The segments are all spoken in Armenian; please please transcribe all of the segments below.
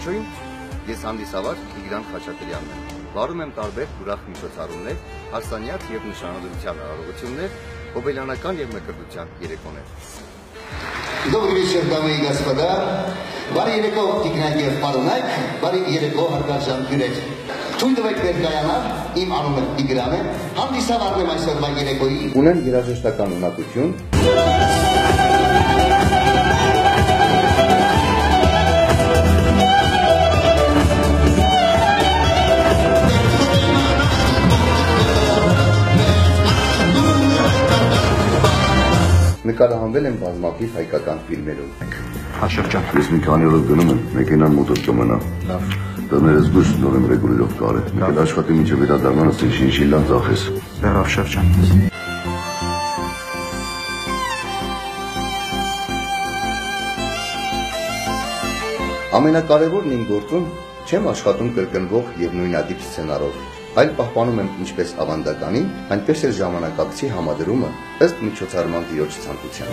Ողջույն, ես հանդիսավար Տիգրան Խաչատրյանն եմ։ Վարում եմ տարբեր ուրախ միջոցառումներ, հարսանյաց և նշանադրության արարողություններ, հոբելյանական և մկրտության երեկոներ։ Добрый вечер, дамы и господа. Բարի երեկո Տիգրան և պարոնայք, բարի երեկո հարգարժան հյուրեր։ Թույլ տվեք ներկայանալ, իմ անունը Տիգրան է, հանդիսավարն եմ այսօրվա երեկոյի։ Ունեմ երաժշտական ունակություն։ Նկարահանվել եմ բազմաթիվ հայկական ֆիլմերում։ Հաշրջան։ Ես մի քանի օրով գնում եմ, մեքենան մոտով կմնա։ Լավ։ Տներս դուրս նոր եմ ռեգուլիրով կարել։ Մեկ էլ աշխատի մինչև վերադառնալս շինշիլան ծախես։ Լավ, Շրջան։ Ամենակարևորն իմ գործում չեմ աշխատում կրկնվող և նույնադիպ սցենարով, այլ պահպանում եմ ինչպես ավանդականի, այնպես էլ ժամանակակցի համադրումը ըստ միջոցառման տիրոջ ցանկության։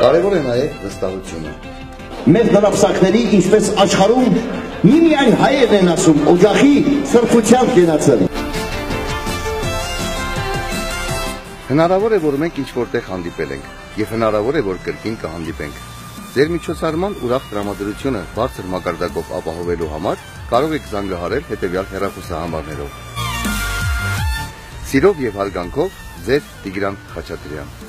Կարևոր է նաև վստահությունը։ Մեր դրապսակների, ինչպես աշխարհում, միմիայն հայերն են ասում, օջախի սրբությամբ կենացել։ Հնարավոր է, որ մենք ինչ-որտեղ հանդիպել ենք, և հնարավոր է, որ կրկին կհանդիպենք։ Ձեր միջոցառման ուրախ տրամադրությունը բարձր մակարդակով ապահովելու համար կարող եք զանգահարել հետևյալ հեռախոսահամարներով։ Սիրով և հարգանքով, ձեր Տիգրան Խաչատրյան։